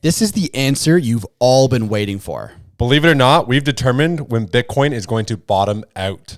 This is the answer you've all been waiting for. Believe it or not, we've determined when Bitcoin is going to bottom out.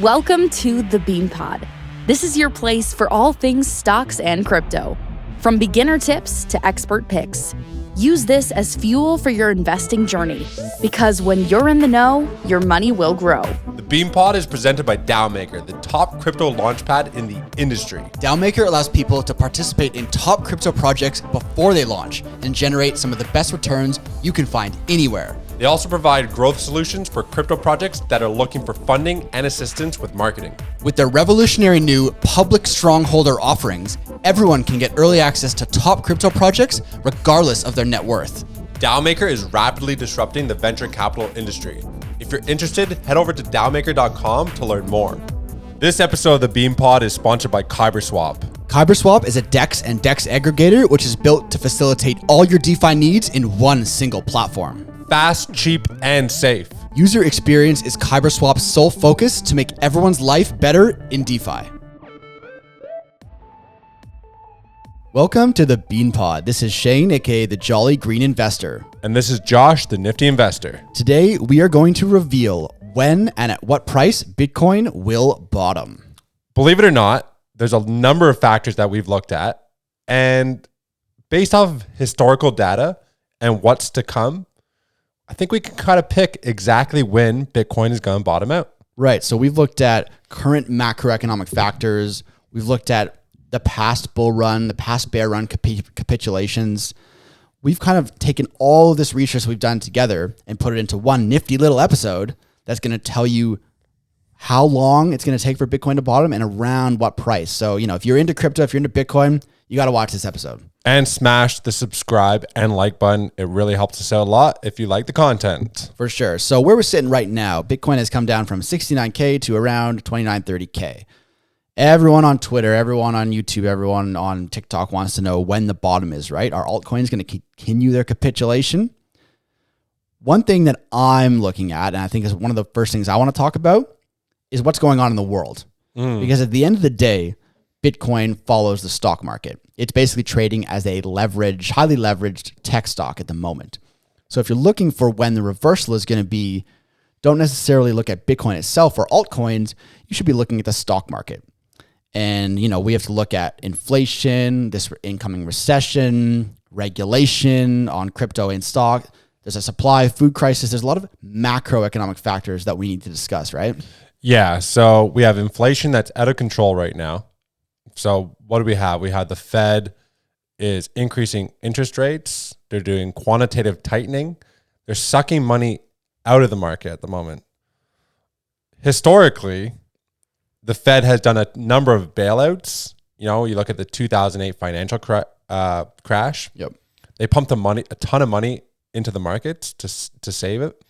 Welcome to the Bean Pod. This is your place for all things stocks and crypto. From beginner tips to expert picks. Use this as fuel for your investing journey, because when you're in the know, your money will grow. The Bean Pod is presented by DAOmaker, the top crypto launchpad in the industry. DAOmaker allows people to participate in top crypto projects before they launch and generate some of the best returns you can find anywhere. They also provide growth solutions for crypto projects that are looking for funding and assistance with marketing. With their revolutionary new public strongholder offerings, everyone can get early access to top crypto projects regardless of their net worth. DAOmaker is rapidly disrupting the venture capital industry. If you're interested, head over to DAOmaker.com to learn more. This episode of the Bean Pod is sponsored by KyberSwap. KyberSwap is a DEX and DEX aggregator which is built to facilitate all your DeFi needs in one single platform. Fast, cheap, and safe. User experience is KyberSwap's sole focus to make everyone's life better in DeFi. Welcome to the Bean Pod. This is Shane, aka the Jolly Green Investor. And this is Josh, the Nifty Investor. Today, we are going to reveal when and at what price Bitcoin will bottom. Believe it or not, there's a number of factors that we've looked at. And based off of historical data and what's to come, I think we can kind of pick exactly when Bitcoin is going to bottom out. Right. So we've looked at current macroeconomic factors. We've looked at the past bull run, the past bear run capitulations. We've kind of taken all of this research we've done together and put it into one nifty little episode that's going to tell you how long it's going to take for Bitcoin to bottom and around what price. So, if you're into crypto, if you're into Bitcoin, you got to watch this episode. And smash the subscribe and like button. It really helps us out a lot if you like the content. For sure. So where we're sitting right now, Bitcoin has come down from 69K to around 29, 30K. Everyone on Twitter, everyone on YouTube, everyone on TikTok wants to know when the bottom is, right? Are altcoins going to continue their capitulation? One thing that I'm looking at, and I think is one of the first things I want to talk about, is what's going on in the world. Because at the end of the day, Bitcoin follows the stock market. It's basically trading as a highly leveraged tech stock at the moment. So if you're looking for when the reversal is going to be, don't necessarily look at Bitcoin itself or altcoins. You should be looking at the stock market. And, we have to look at inflation, this incoming recession, regulation on crypto and stock. There's a supply food crisis. There's a lot of macroeconomic factors that we need to discuss, right? Yeah. So we have inflation that's out of control right now. So what do we have? We have the Fed is increasing interest rates. They're doing quantitative tightening. They're sucking money out of the market at the moment. Historically, the Fed has done a number of bailouts. You look at the 2008 financial crash. Yep. They pumped a ton of money into the markets to save it.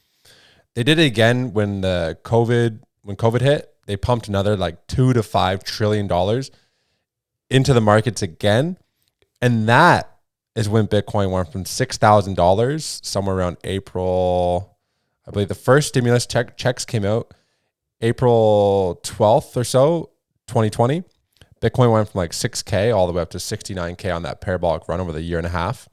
They did it again when COVID hit. They pumped another like $2 to $5 trillion into the markets again. And that is when Bitcoin went from $6,000 somewhere around April. I believe the first stimulus checks came out April 12th or so, 2020. Bitcoin went from like 6K all the way up to 69K on that parabolic run over the year and a half.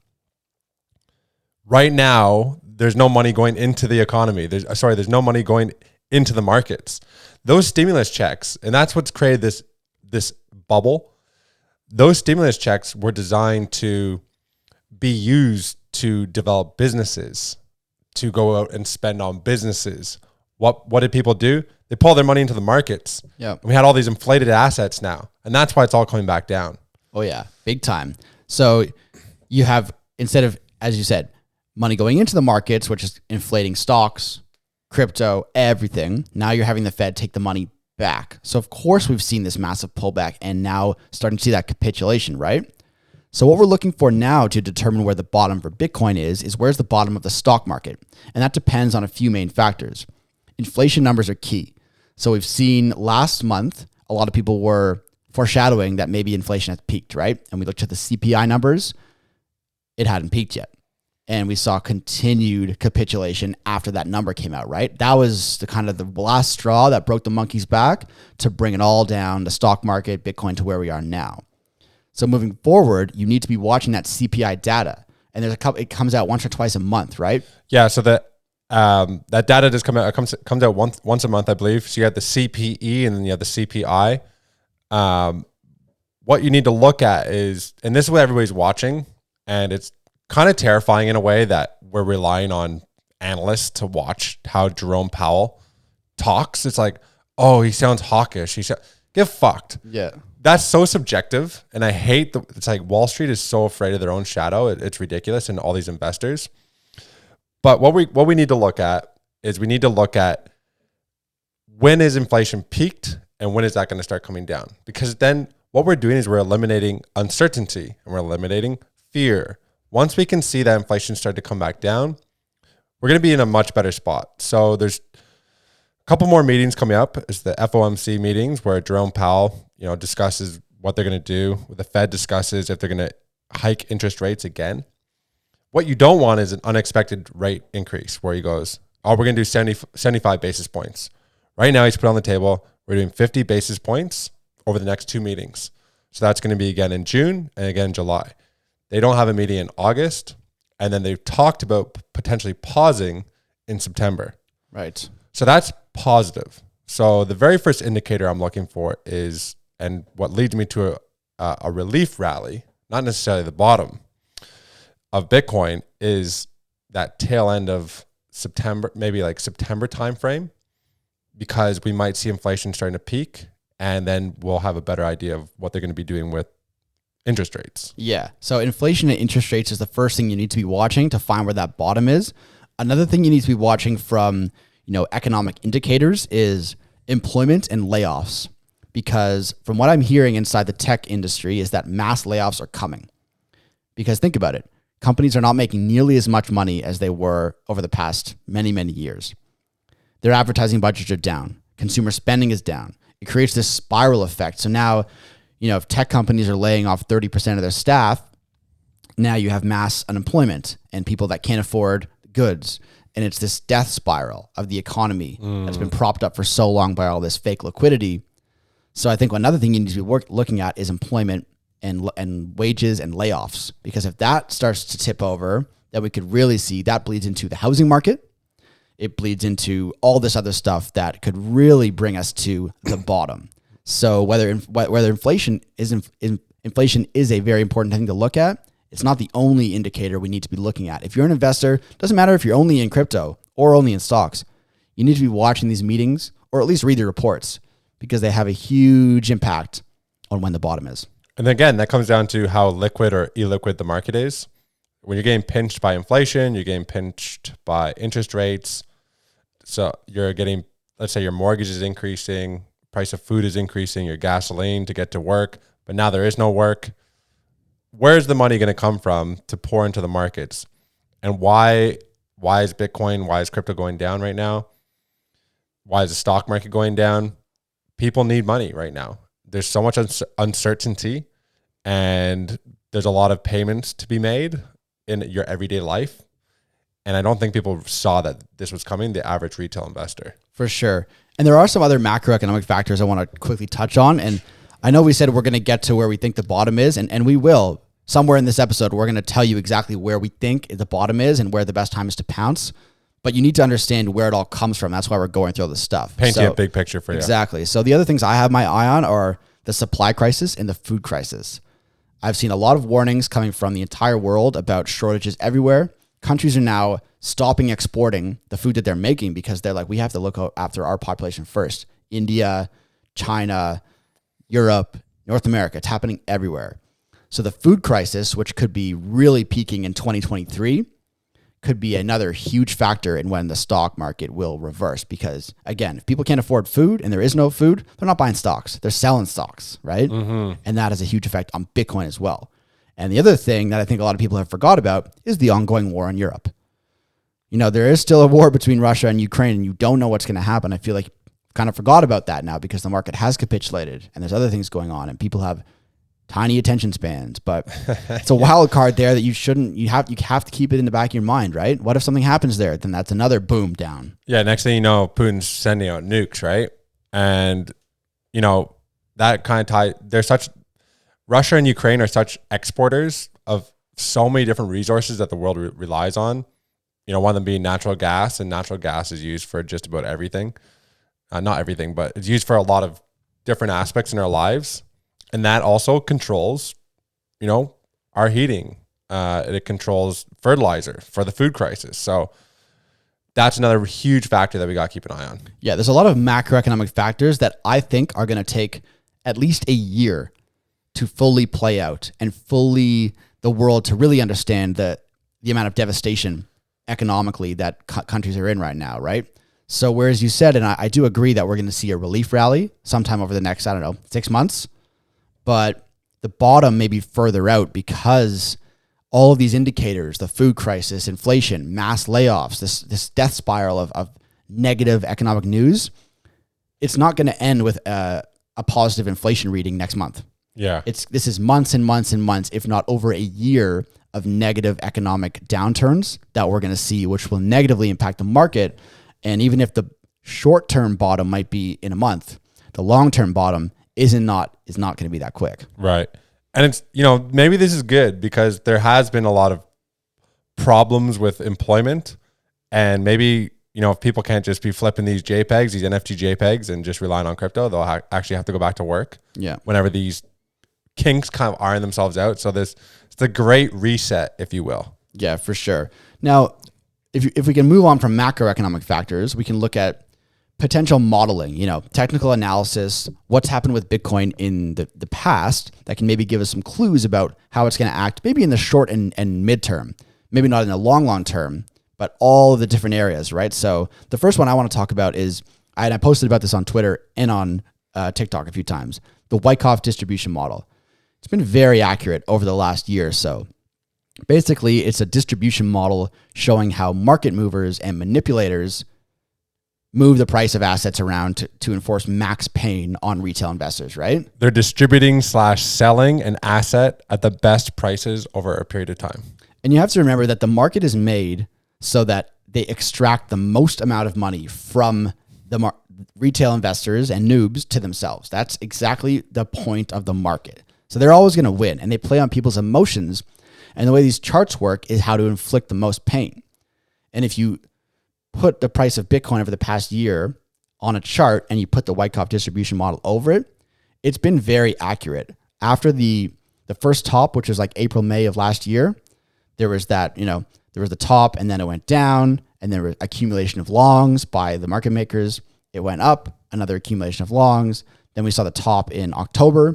Right now, there's no money going into the economy. There's no money going into the markets. Those stimulus checks, and that's what's created this bubble. Those stimulus checks were designed to be used to develop businesses, to go out and spend on businesses. What did people do? They pulled their money into the markets. Yeah. We had all these inflated assets now, and that's why it's all coming back down. Oh yeah, big time. So you have, instead of, as you said, money going into the markets, which is inflating stocks, crypto, everything. Now you're having the Fed take the money back. So of course we've seen this massive pullback and now starting to see that capitulation, right? So what we're looking for now to determine where the bottom for Bitcoin is where's the bottom of the stock market? And that depends on a few main factors. Inflation numbers are key. So we've seen last month, a lot of people were foreshadowing that maybe inflation has peaked, right? And we looked at the CPI numbers, it hadn't peaked yet. And we saw continued capitulation after that number came out, right? That was the kind of the last straw that broke the monkey's back to bring it all down, the stock market, Bitcoin to where we are now. So moving forward, you need to be watching that CPI data. And there's it comes out once or twice a month, right? Yeah. So that data does come out. It comes out once a month, I believe. So you have the CPE and then you have the CPI. What you need to look at is, and this is what everybody's watching, and it's kind of terrifying in a way that we're relying on analysts to watch how Jerome Powell talks. It's like, oh, he sounds hawkish. Get fucked. Yeah. That's so subjective. And I hate it's like Wall Street is so afraid of their own shadow. It's ridiculous. And all these investors. But what we need to look at is we need to look at when is inflation peaked and when is that going to start coming down? Because then what we're doing is we're eliminating uncertainty and we're eliminating fear. Once we can see that inflation start to come back down, we're going to be in a much better spot. So there's a couple more meetings coming up. It's the FOMC meetings where Jerome Powell, discusses what they're going to do. The Fed discusses if they're going to hike interest rates again. What you don't want is an unexpected rate increase where he goes, oh, we're going to do 75 basis points. Right now he's put on the table, we're doing 50 basis points over the next 2 meetings. So that's going to be again in June and again in July. They don't have a meeting in August. And then they've talked about potentially pausing in September. Right. So that's positive. So the very first indicator I'm looking for is, and what leads me to a relief rally, not necessarily the bottom of Bitcoin, is that tail end of September, maybe like September timeframe, because we might see inflation starting to peak, and then we'll have a better idea of what they're going to be doing with interest rates. Yeah. So inflation and interest rates is the first thing you need to be watching to find where that bottom is. Another thing you need to be watching from, economic indicators is employment and layoffs. Because from what I'm hearing inside the tech industry is that mass layoffs are coming. Because think about it. Companies are not making nearly as much money as they were over the past many, many years. Their advertising budgets are down. Consumer spending is down. It creates this spiral effect. So now, if tech companies are laying off 30% of their staff, now you have mass unemployment and people that can't afford goods. And it's this death spiral of the economy that's been propped up for so long by all this fake liquidity. So I think another thing you need to be looking at is employment and wages and layoffs. Because if that starts to tip over, then we could really see that bleeds into the housing market. It bleeds into all this other stuff that could really bring us to the bottom. So whether inflation is a very important thing to look at, it's not the only indicator we need to be looking at. If you're an investor, doesn't matter if you're only in crypto or only in stocks, you need to be watching these meetings or at least read the reports because they have a huge impact on when the bottom is. And again, that comes down to how liquid or illiquid the market is. When you're getting pinched by inflation, you're getting pinched by interest rates. So you're getting, let's say your mortgage is increasing, price of food is increasing, your gasoline to get to work, but now there is no work. Where's the money going to come from to pour into the markets? And why is Bitcoin, why is crypto going down right now? Why is the stock market going down? People need money right now. There's so much uncertainty and there's a lot of payments to be made in your everyday life. And I don't think people saw that this was coming, the average retail investor. For sure. And there are some other macroeconomic factors I want to quickly touch on. And I know we said we're going to get to where we think the bottom is, and we will. Somewhere in this episode, we're going to tell you exactly where we think the bottom is and where the best time is to pounce. But you need to understand where it all comes from. That's why we're going through all this stuff. Painting a big picture for you. Exactly. So the other things I have my eye on are the supply crisis and the food crisis. I've seen a lot of warnings coming from the entire world about shortages everywhere. Countries are now stopping exporting the food that they're making because they're like, we have to look after our population first. India, China, Europe, North America, it's happening everywhere. So the food crisis, which could be really peaking in 2023, could be another huge factor in when the stock market will reverse. Because again, if people can't afford food and there is no food, they're not buying stocks. They're selling stocks, right? Mm-hmm. And that has a huge effect on Bitcoin as well. And the other thing that I think a lot of people have forgot about is the ongoing war in Europe. There is still a war between Russia and Ukraine, and you don't know what's going to happen. I feel like kind of forgot about that now because the market has capitulated and there's other things going on and people have tiny attention spans, but it's a wild card there that you have to keep it in the back of your mind, right? What if something happens there? Then that's another boom down. Yeah. Next thing you know, Putin's sending out nukes, right? And that kind of there's such Russia and Ukraine are such exporters of so many different resources that the world relies on. You know, one of them being natural gas, and natural gas is used for just about everything. Not everything, but it's used for a lot of different aspects in our lives. And that also controls, you know, our heating. It controls fertilizer for the food crisis. So that's another huge factor that we got to keep an eye on. Yeah, there's a lot of macroeconomic factors that I think are going to take at least a year to fully play out and fully the world to really understand the amount of devastation economically that countries are in right now, right? So whereas you said, and I do agree that we're going to see a relief rally sometime over the next, 6 months, but the bottom may be further out because all of these indicators, the food crisis, inflation, mass layoffs, this death spiral of negative economic news, it's not going to end with a positive inflation reading next month. Yeah. This is months and months and months, if not over a year of negative economic downturns that we're going to see, which will negatively impact the market. And even if the short-term bottom might be in a month, the long-term bottom is not going to be that quick. Right. And it's, you know, maybe this is good because there has been a lot of problems with employment, and maybe, you know, if people can't just be flipping these JPEGs, these NFT JPEGs, and just relying on crypto, they'll actually have to go back to work. Yeah. Whenever these kinks kind of iron themselves out. So it's the great reset, if you will. Yeah, for sure. Now, if we can move on from macroeconomic factors, we can look at potential modeling, you know, technical analysis, what's happened with Bitcoin in the past that can maybe give us some clues about how it's going to act, maybe in the short and midterm, maybe not in the long term, but all of the different areas, right? So the first one I want to talk about is, I posted about this on Twitter and on TikTok a few times, the Wyckoff distribution model. It's been very accurate over the last year or so. Basically, it's a distribution model showing how market movers and manipulators move the price of assets around to enforce max pain on retail investors, right? They're distributing / selling an asset at the best prices over a period of time. And you have to remember that the market is made so that they extract the most amount of money from the retail investors and noobs to themselves. That's exactly the point of the market. So they're always going to win, and they play on people's emotions. And the way these charts work is how to inflict the most pain. And if you put the price of Bitcoin over the past year on a chart and you put the Wyckoff distribution model over it, it's been very accurate. After the first top, which was like April, May of last year, there was that, you know, there was the top and then it went down, and there was accumulation of longs by the market makers. It went up, another accumulation of longs. Then we saw the top in October,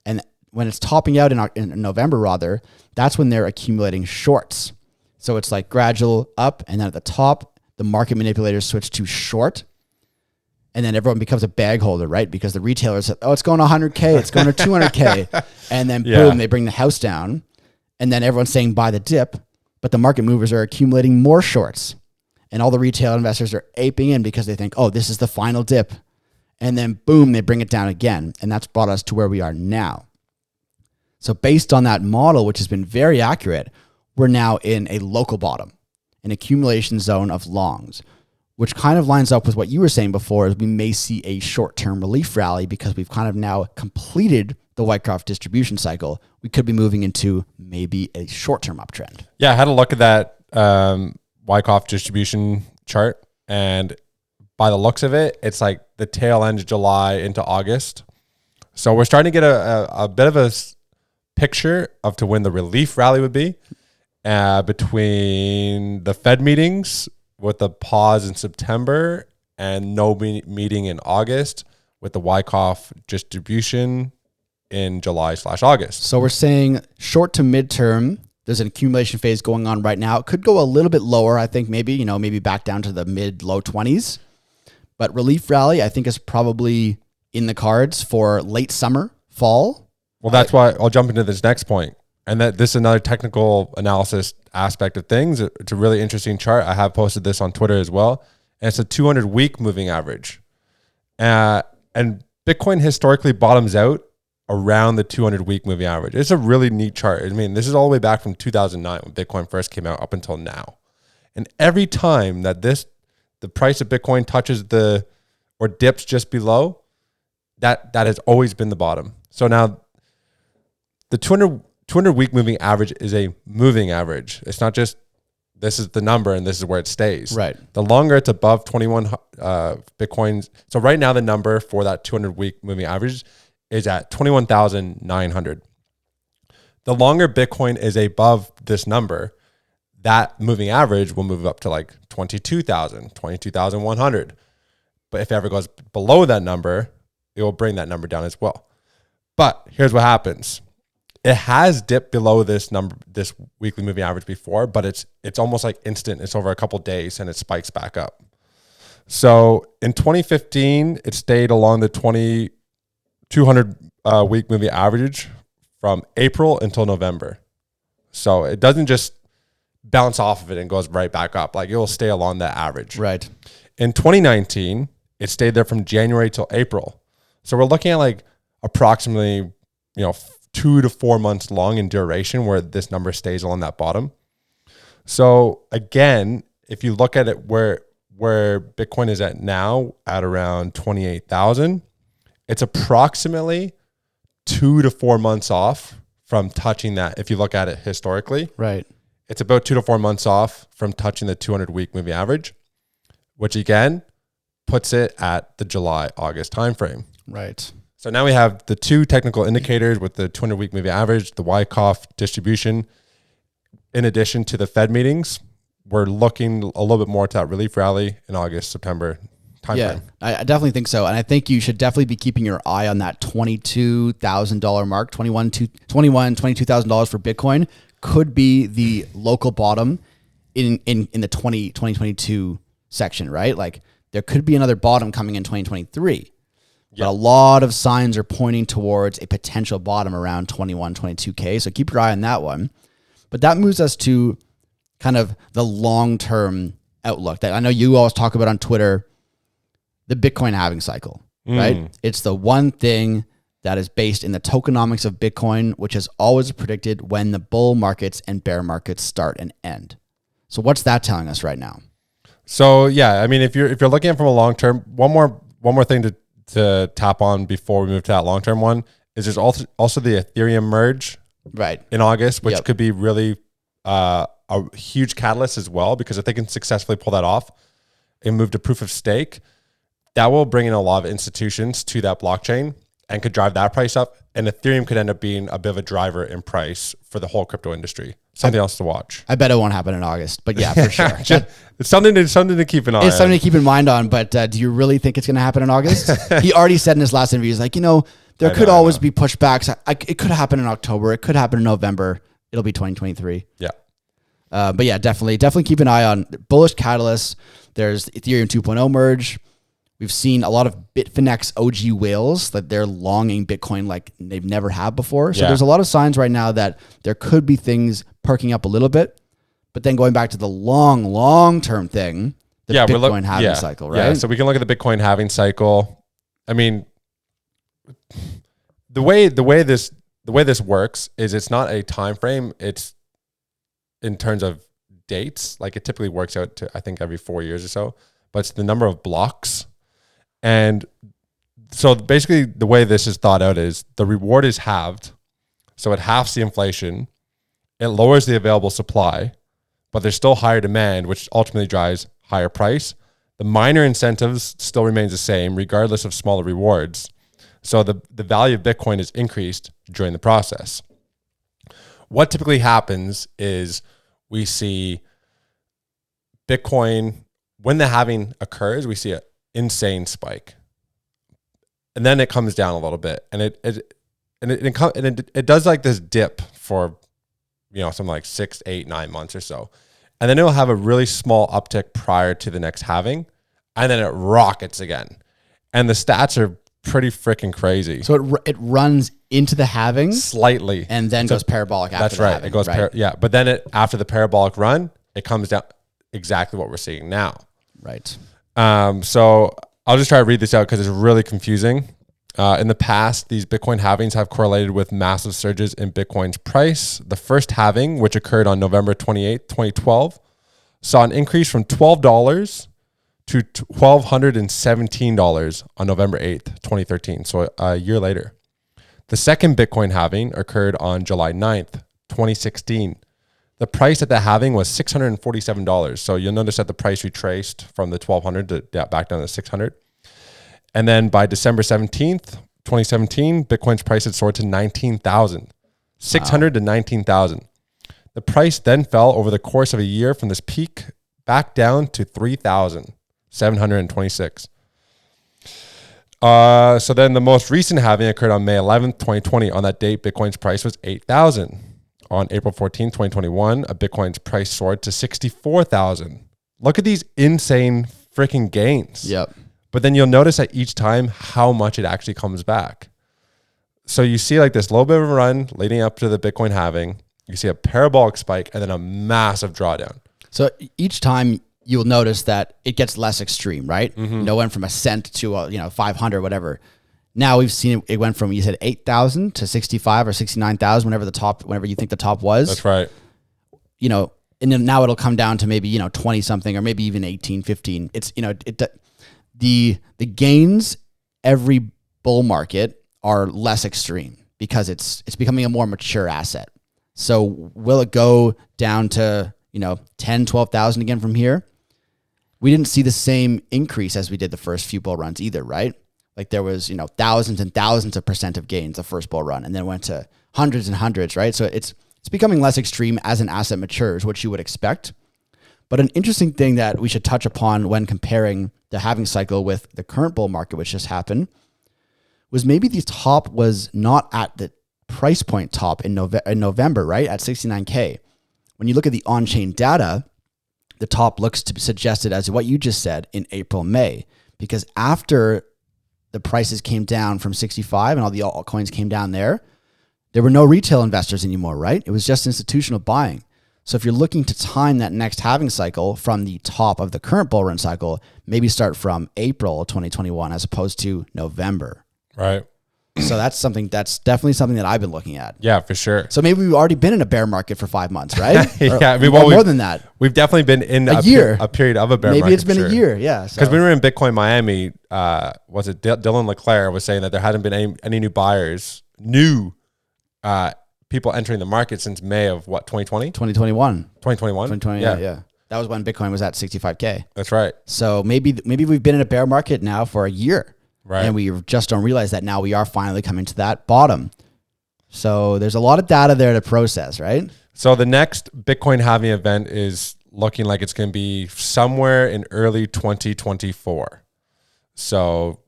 and when it's topping out in November rather, that's when they're accumulating shorts. So it's like gradual up, and then at the top, the market manipulators switch to short, and then everyone becomes a bag holder, right? Because the retailers say, oh, it's going to 100K, it's going to 200K. And then boom, they bring the house down, and then everyone's saying buy the dip, but the market movers are accumulating more shorts. And all the retail investors are aping in because they think, oh, this is the final dip. And then boom, they bring it down again. And that's brought us to where we are now. So based on that model, which has been very accurate, we're now in a local bottom, an accumulation zone of longs, which kind of lines up with what you were saying before, is we may see a short-term relief rally because we've kind of now completed the Wyckoff distribution cycle. We could be moving into maybe a short-term uptrend. Yeah, I had a look at that Wyckoff distribution chart, and by the looks of it, it's like the tail end of July into August. So we're starting to get a bit of a picture of to when the relief rally would be between the Fed meetings with the pause in September and no meeting in August, with the Wyckoff distribution in July/August. So we're saying short to midterm, there's an accumulation phase going on right now. It could go a little bit lower, I think, maybe back down to the mid-low 20s. But relief rally, I think, is probably in the cards for late summer, fall. Well, that's why I'll jump into this next point. And that this is another technical analysis aspect of things. It's a really interesting chart. I have posted this on Twitter as well. And it's a 200-week moving average. And Bitcoin historically bottoms out around the 200-week moving average. It's a really neat chart. I mean, this is all the way back from 2009 when Bitcoin first came out up until now. And every time that the price of Bitcoin touches or dips just below, that has always been the bottom. So now the 200 week moving average is a moving average. It's not just this is the number and this is where it stays. Right. The longer it's above 21 Bitcoins. So right now the number for that 200 week moving average is at 21,900. The longer Bitcoin is above this number, that moving average will move up to like 22,000, 22,100. But if it ever goes below that number, it will bring that number down as well. But here's what happens. It has dipped below this number, this weekly moving average before, but it's almost like instant. It's over a couple of days and it spikes back up. So in 2015, it stayed along the 200 week moving average from April until November. So it doesn't just bounce off of it and goes right back up. Like it will stay along that average. Right. In 2019, it stayed there from January till April. So we're looking at like approximately, 2 to 4 months long in duration where this number stays along that bottom. So again, if you look at it where Bitcoin is at now at around 28,000, it's approximately 2 to 4 months off from touching that. If you look at it historically, right, it's about 2 to 4 months off from touching the 200 week moving average, which again puts it at the July-August timeframe. Right. So now we have the two technical indicators with the 200 week moving average, the Wyckoff distribution. In addition to the Fed meetings, we're looking a little bit more to that relief rally in August, September timeframe. Yeah, I definitely think so. And I think you should definitely be keeping your eye on that $22,000 mark. $22,000 for Bitcoin could be the local bottom in the 2022 section, right? Like there could be another bottom coming in 2023. But a lot of signs are pointing towards a potential bottom around 21, 22K. So keep your eye on that one. But that moves us to kind of the long-term outlook that I know you always talk about on Twitter, the Bitcoin halving cycle, right? It's the one thing that is based in the tokenomics of Bitcoin, which has always predicted when the bull markets and bear markets start and end. So what's that telling us right now? So yeah, I mean, if you're looking at from a long-term, one more thing to tap on before we move to that long-term one is there's also the Ethereum merge right in August, which could be really a huge catalyst as well, because if they can successfully pull that off and move to proof of stake, that will bring in a lot of institutions to that blockchain and could drive that price up. And Ethereum could end up being a bit of a driver in price for the whole crypto industry. Something else to watch. I bet it won't happen in August, but yeah, for sure. It's something to keep an eye on. It's something to keep in mind on, but do you really think it's going to happen in August? He already said in his last interview, he's like, there could always be pushbacks. It could happen in October. It could happen in November. It'll be 2023. Yeah. But yeah, definitely keep an eye on bullish catalysts. There's Ethereum 2.0 merge. We've seen a lot of Bitfinex OG whales that they're longing Bitcoin like they've never had before. So there's a lot of signs right now that there could be things perking up a little bit. But then going back to the long-term thing, the Bitcoin halving cycle, right? Yeah, so we can look at the Bitcoin halving cycle. I mean, the way this works is it's not a time frame. It's in terms of dates. Like it typically works out to, I think, every 4 years or so. But it's the number of blocks. And so basically the way this is thought out is the reward is halved. So it halves the inflation. It lowers the available supply, but there's still higher demand, which ultimately drives higher price. The minor incentives still remains the same, regardless of smaller rewards. So the value of Bitcoin is increased during the process. What typically happens is we see Bitcoin, when the halving occurs, we see an insane spike. And then it comes down a little bit. And it does like this dip for something like 6, 8, 9 months or so. And then it'll have a really small uptick prior to the next halving. And then it rockets again. And the stats are pretty freaking crazy. So it runs into the halving slightly. And then goes parabolic after that's the right. halving. It goes but then after the parabolic run, it comes down exactly what we're seeing now. Right. So I'll just try to read this out because it's really confusing. In the past, these Bitcoin halvings have correlated with massive surges in Bitcoin's price. The first halving, which occurred on November 28, 2012, saw an increase from $12 to $1,217 on November 8th, 2013, so a year later. The second Bitcoin halving occurred on July 9th, 2016. The price at the halving was $647. So you'll notice that the price retraced from the 1200 to back down to 600. And then by December 17th, 2017, Bitcoin's price had soared to 19,000, 600 to 19,000. The price then fell over the course of a year from this peak back down to 3,726. So then the most recent halving occurred on May 11th, 2020. On that date, Bitcoin's price was 8,000. On April 14th, 2021, a Bitcoin's price soared to 64,000. Look at these insane freaking gains. Yep. But then you'll notice at each time how much it actually comes back. So you see like this little bit of a run leading up to the Bitcoin halving. You see a parabolic spike and then a massive drawdown. So each time you'll notice that it gets less extreme, right? Mm-hmm. You know, it went from a cent to 500, whatever. Now we've seen it went from, you said 8,000 to 65 or 69,000, whenever you think the top was. That's right. You know, and then now it'll come down to maybe, 20 something or maybe even 18, 15. It's, the gains every bull market are less extreme because it's becoming a more mature asset. So will it go down to, 10, 12,000 again from here? We didn't see the same increase as we did the first few bull runs either, right? Like there was, thousands and thousands of % of gains the first bull run and then went to hundreds and hundreds, right? So it's becoming less extreme as an asset matures, which you would expect. But an interesting thing that we should touch upon when comparing the halving cycle with the current bull market, which just happened, was maybe the top was not at the price point top in November, right? At 69K. When you look at the on-chain data, the top looks to be suggested as what you just said in April, May, because after the prices came down from 65 and all the altcoins came down there were no retail investors anymore, right? It was just institutional buying. So if you're looking to time that next halving cycle from the top of the current bull run cycle, maybe start from April 2021 as opposed to November. Right. So that's definitely something that I've been looking at. Yeah, for sure. So maybe we've already been in a bear market for 5 months, right? Yeah, more than that. We've definitely been in a year, a period of a bear market. Maybe it's been a year, yeah. Because when we were in Bitcoin Miami, was it Dylan LeClaire was saying that there hadn't been any new buyers, people entering the market since May of 2020? 2021. 2021? 2020, yeah. That was when Bitcoin was at 65K. That's right. So maybe we've been in a bear market now for a year. Right. And we just don't realize that now we are finally coming to that bottom. So there's a lot of data there to process, right? So the next Bitcoin halving event is looking like it's going to be somewhere in early 2024. So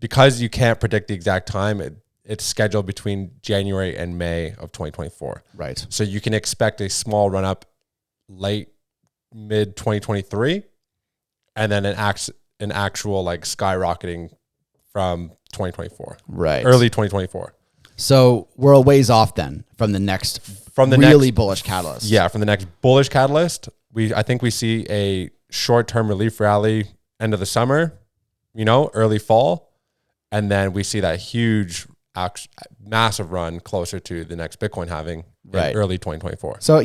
because you can't predict the exact time, it's scheduled between January and May of 2024. Right. So you can expect a small run up mid 2023 and then an actual like skyrocketing from 2024. Right. Early 2024. So we're a ways off then from the next bullish catalyst. Yeah, from the next bullish catalyst. I think we see a short-term relief rally end of the summer, early fall, and then we see that huge massive run closer to the next Bitcoin halving in early 2024. So,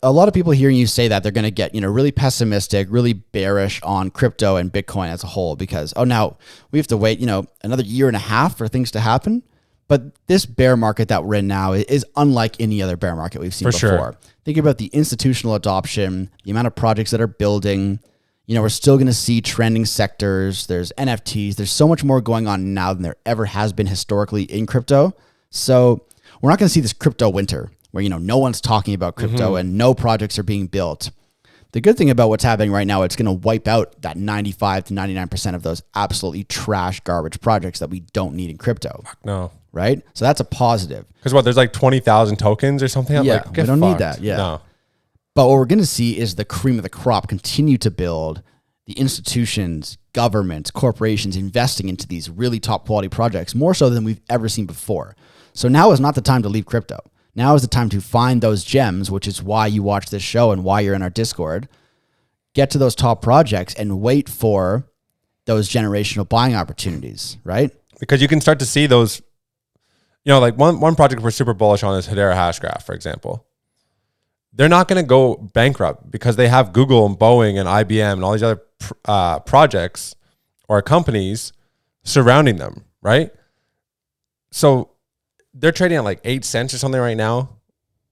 a lot of people hearing you say that they're going to get, really pessimistic, really bearish on crypto and Bitcoin as a whole because, now we have to wait, another year and a half for things to happen. But this bear market that we're in now is unlike any other bear market we've seen before. Sure. Think about the institutional adoption, the amount of projects that are building. We're still going to see trending sectors. There's NFTs. There's so much more going on now than there ever has been historically in crypto. So we're not going to see this crypto winter where, no one's talking about crypto and no projects are being built. The good thing about what's happening right now, it's going to wipe out that 95 to 99% of those absolutely trash garbage projects that we don't need in crypto. No. Right? So that's a positive. Because there's like 20,000 tokens or something? Yeah, we don't need that. Yeah. No. But what we're going to see is the cream of the crop continue to build, the institutions, governments, corporations investing into these really top quality projects, more so than we've ever seen before. So now is not the time to leave crypto. Now is the time to find those gems, which is why you watch this show and why you're in our Discord. Get to those top projects and wait for those generational buying opportunities, right? Because you can start to see those, like one project we're super bullish on is Hedera Hashgraph, for example. They're not going to go bankrupt because they have Google and Boeing and IBM and all these other projects or companies surrounding them, right? So they're trading at like 8 cents or something right now.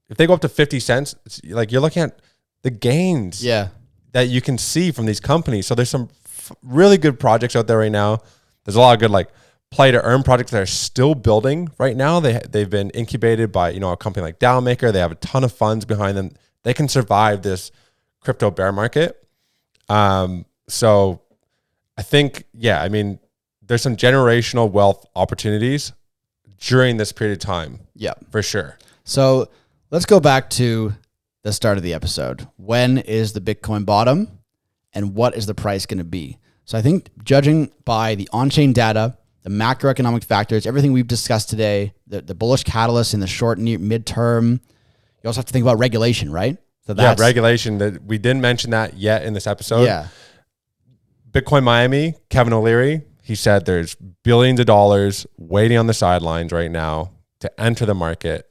If they go up to 50 cents, it's like you're looking at the gains that you can see from these companies. So there's some really good projects out there right now. There's a lot of good like play to earn projects that are still building right now. They've been incubated by, you know, a company like Maker. They have a ton of funds behind them. They can survive this crypto bear market. So I think, I mean, there's some generational wealth opportunities during this period of time. Yeah, for sure. So let's go back to the start of the episode. When is the Bitcoin bottom and what is the price going to be? So I think judging by the on-chain data, the macroeconomic factors, everything we've discussed today, the bullish catalyst in the short and midterm, you also have to think about regulation, right? So that's regulation. That we didn't mention that yet in this episode. Yeah. Bitcoin Miami, Kevin O'Leary, he said there's billions of dollars waiting on the sidelines right now to enter the market.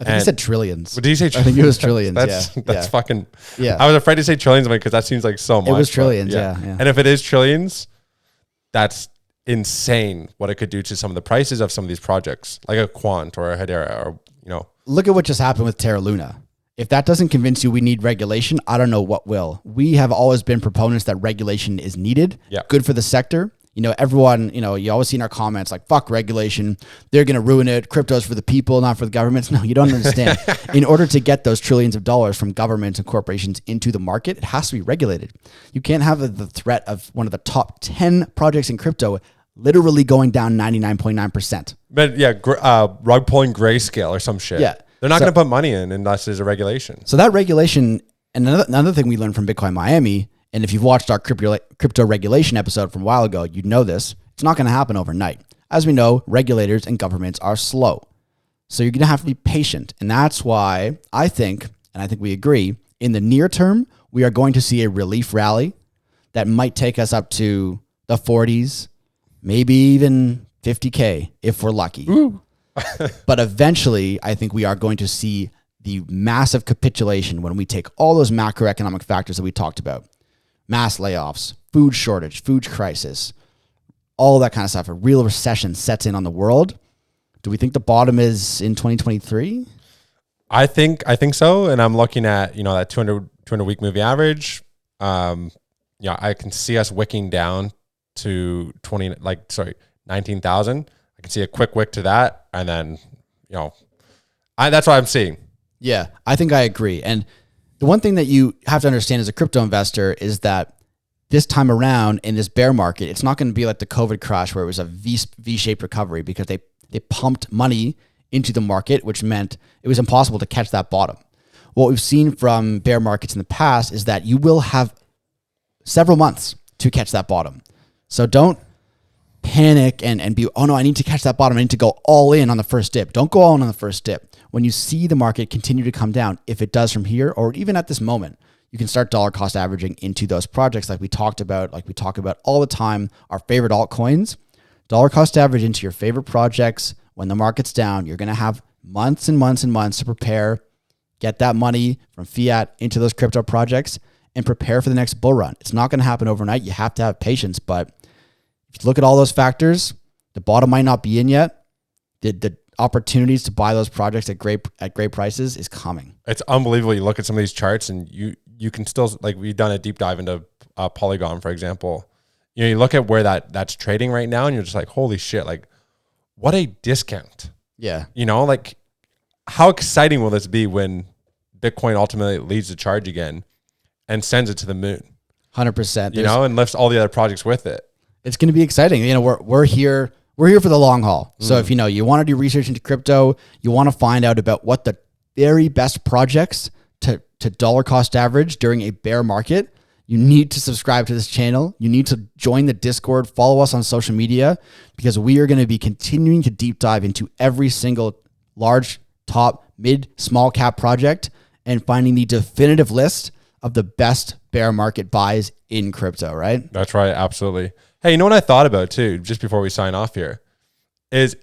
I think he said trillions. What did he say? I think it was trillions. That's fucking. Yeah. I was afraid to say trillions because that seems like so much. It was trillions. Yeah. And if it is trillions, that's insane what it could do to some of the prices of some of these projects, like a Quant or a Hedera, or Look at what just happened with Terra Luna. If that doesn't convince you we need regulation, I don't know what will. We have always been proponents that regulation is needed. Yeah. Good for the sector. Everyone, you always see in our comments like, fuck regulation. They're going to ruin it. Crypto's for the people, not for the governments. No, you don't understand. In order to get those trillions of dollars from governments and corporations into the market, it has to be regulated. You can't have the threat of one of the top 10 projects in crypto literally going down 99.9%. But rug pulling grayscale or some shit. Yeah. They're not going to put money in unless there's a regulation. So that regulation, and another thing we learned from Bitcoin Miami, and if you've watched our crypto regulation episode from a while ago, you'd know this. It's not going to happen overnight. As we know, regulators and governments are slow. So you're going to have to be patient. And that's why I think we agree, in the near term, we are going to see a relief rally that might take us up to the 40s, maybe even 50K if we're lucky. But eventually, I think we are going to see the massive capitulation when we take all those macroeconomic factors that we talked about. Mass layoffs, food shortage, food crisis, all that kind of stuff. A real recession sets in on the world. Do we think the bottom is in 2023? I think so. And I'm looking at, that 200 week moving average. I can see us wicking down to 19,000. I can see a quick wick to that. And then, that's what I'm seeing. Yeah, I think I agree. And the one thing that you have to understand as a crypto investor is that this time around in this bear market, it's not going to be like the COVID crash where it was a V-shaped recovery because they pumped money into the market, which meant it was impossible to catch that bottom. What we've seen from bear markets in the past is that you will have several months to catch that bottom. So don't panic and be, oh no, I need to catch that bottom. I need to go all in on the first dip. Don't go all in on the first dip. When you see the market continue to come down, if it does from here or even at this moment, you can start dollar cost averaging into those projects like we talk about all the time, our favorite altcoins. Dollar cost average into your favorite projects. When the market's down, you're going to have months and months and months to prepare, get that money from fiat into those crypto projects and prepare for the next bull run. It's not going to happen overnight. You have to have patience, but if you look at all those factors, the bottom might not be in yet. The opportunities to buy those projects at great prices is coming. It's unbelievable. You look at some of these charts and you can still, like, we've done a deep dive into Polygon, for example. You look at where that's trading right now and you're just like, holy shit, like what a discount. Yeah. Like how exciting will this be when Bitcoin ultimately leads the charge again and sends it to the moon? 100%. And lifts all the other projects with it. It's going to be exciting. We're here for the long haul. So if you want to do research into crypto, you want to find out about what the very best projects to dollar cost average during a bear market, you need to subscribe to this channel. You need to join the Discord, follow us on social media, because we are going to be continuing to deep dive into every single large, top, mid, small cap project and finding the definitive list of the best bear market buys in crypto, right? That's right. Absolutely. Hey, you know what I thought about too, just before we sign off here, is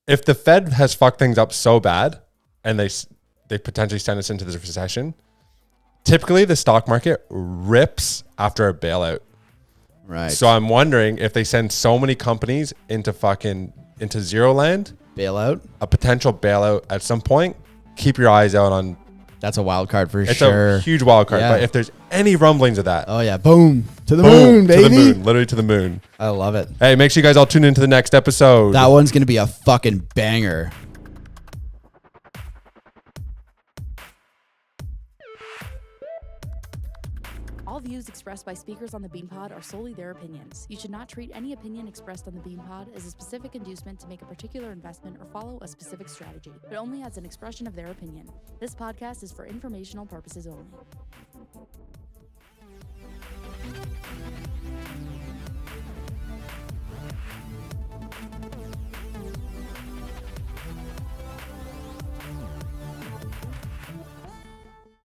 if the Fed has fucked things up so bad and they potentially send us into this recession, typically the stock market rips after a bailout. Right. So I'm wondering if they send so many companies into zero land, Bailout. a potential bailout at some point, keep your eyes out on. That's a wild card for It's sure. a huge wild card. Yeah. But if there's any rumblings of that, Oh yeah, boom to the boom, moon, baby. to the moon, literally to the moon. I love it. Hey, make sure you guys all tune into the next episode. That one's gonna be a fucking banger. All views expressed by speakers on the BeanPod are solely their opinions. You should not treat any opinion expressed on the BeanPod as a specific inducement to make a particular investment or follow a specific strategy, but only as an expression of their opinion. This podcast is for informational purposes only.